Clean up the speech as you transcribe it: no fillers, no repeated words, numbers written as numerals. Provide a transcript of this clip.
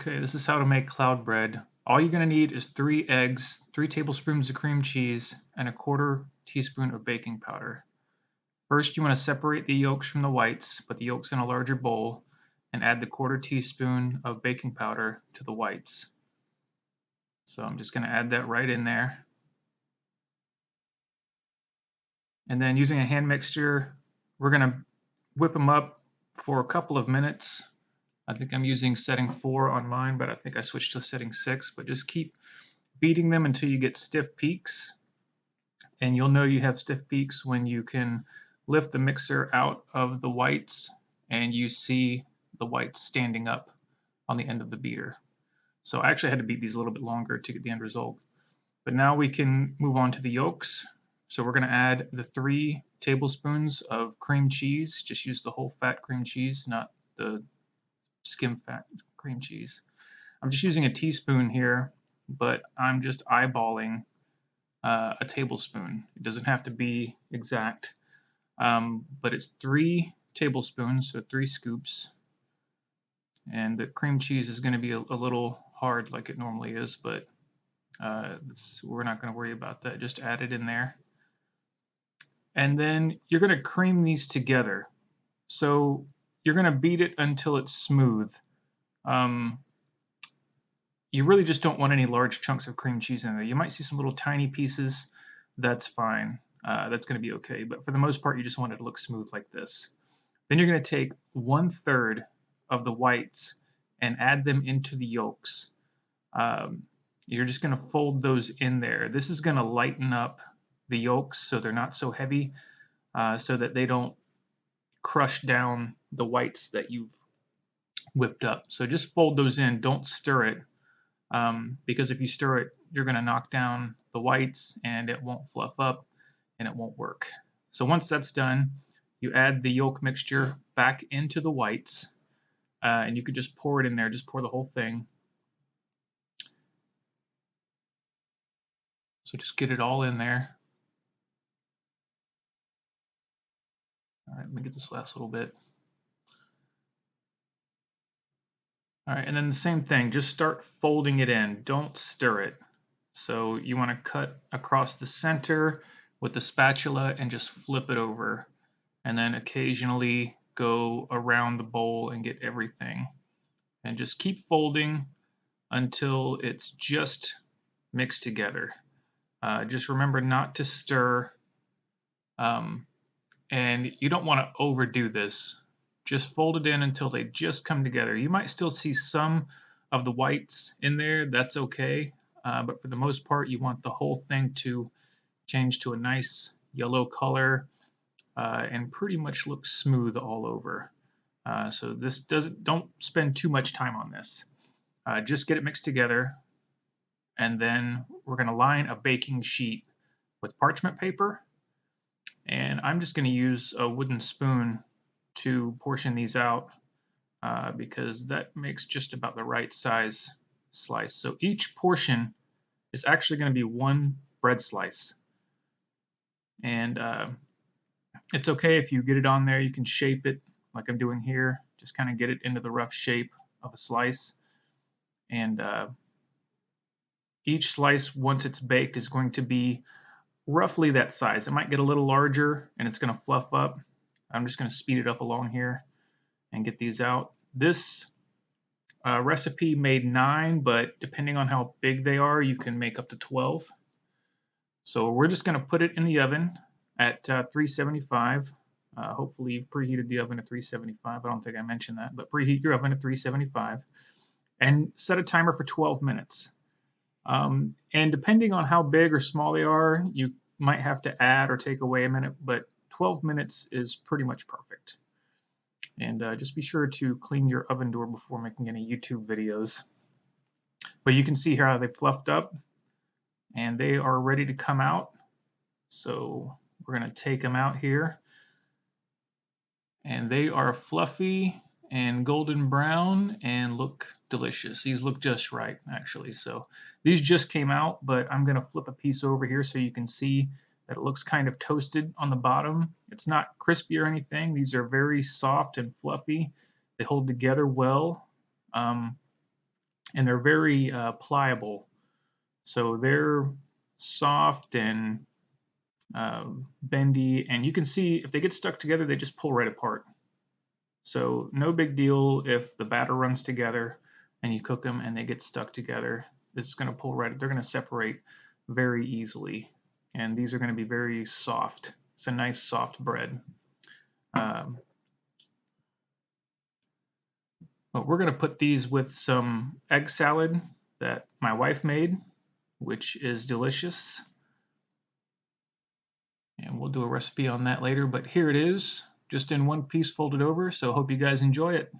Okay, this is how to make cloud bread. All you're going to need is 3 eggs, 3 tablespoons of cream cheese, and a quarter teaspoon of baking powder. First, you want to separate the yolks from the whites, put the yolks in a larger bowl, and add the quarter teaspoon of baking powder to the whites. So I'm just going to add that right in there. And then using a hand mixture, we're going to whip them up for a couple of minutes. I think I'm using setting 4 on mine, but I think I switched to setting 6. But just keep beating them until you get stiff peaks. And you'll know you have stiff peaks when you can lift the mixer out of the whites and you see the whites standing up on the end of the beater. So I actually had to beat these a little bit longer to get the end result. But now we can move on to the yolks. So we're going to add the 3 tablespoons of cream cheese. Just use the whole fat cream cheese, not the skim fat cream cheese. I'm just using a teaspoon here, but I'm just eyeballing a tablespoon. It doesn't have to be exact, but it's 3 tablespoons, so 3 scoops. And the cream cheese is going to be a little hard like it normally is, but we're not going to worry about that. Just add it in there. And then you're going to cream these together. So you're going to beat it until it's smooth. You really just don't want any large chunks of cream cheese in there. You might see some little tiny pieces. That's fine. That's going to be okay. But for the most part, you just want it to look smooth like this. Then you're going to take 1/3 of the whites and add them into the yolks. You're just going to fold those in there. This is going to lighten up the yolks so they're not so heavy, so that they don't crush down the whites that you've whipped up. So just fold those in. Don't stir it. Because if you stir it, you're going to knock down the whites and it won't fluff up and it won't work. So once that's done, you add the yolk mixture back into the whites, and you could just pour it in there, just pour the whole thing. So just get it all in there. All right, let me get this last little bit. All right, and then the same thing, just start folding it in. Don't stir it. So you want to cut across the center with the spatula and just flip it over. And then occasionally go around the bowl and get everything. And just keep folding until it's just mixed together. Just remember not to stir. And you don't want to overdo this. Just fold it in until they just come together. You might still see some of the whites in there. That's okay. But for the most part, you want the whole thing to change to a nice yellow color and pretty much look smooth all over. So this don't spend too much time on this. Just get it mixed together, and then we're going to line a baking sheet with parchment paper. And I'm just going to use a wooden spoon to portion these out because that makes just about the right size slice. So each portion is actually going to be 1 bread slice. And it's okay if you get it on there. You can shape it like I'm doing here. Just kind of get it into the rough shape of a slice. And each slice, once it's baked, is going to be roughly that size. It might get a little larger and it's going to fluff up. I'm just going to speed it up along here and get these out. This recipe made 9, but depending on how big they are, you can make up to 12. So we're just going to put it in the oven at 375. Hopefully you've preheated the oven at 375. I don't think I mentioned that, but preheat your oven at 375 and set a timer for 12 minutes. And depending on how big or small they are, you might have to add or take away a minute, but 12 minutes is pretty much perfect. And just be sure to clean your oven door before making any YouTube videos. But you can see here how they fluffed up and they are ready to come out. So we're going to take them out here. And they are fluffy and golden brown and look delicious. These look just right, actually. So these just came out, but I'm going to flip a piece over here so you can see that it looks kind of toasted on the bottom. It's not crispy or anything. These are very soft and fluffy. They hold together well. and they're very pliable. So they're soft and bendy, and you can see if they get stuck together, they just pull right apart. So no big deal if the batter runs together and you cook them and they get stuck together. It's going to pull right, they're going to separate very easily. And these are going to be very soft. It's a nice soft bread. But we're going to put these with some egg salad that my wife made, which is delicious. And we'll do a recipe on that later, but here it is, just in one piece folded over. So hope you guys enjoy it.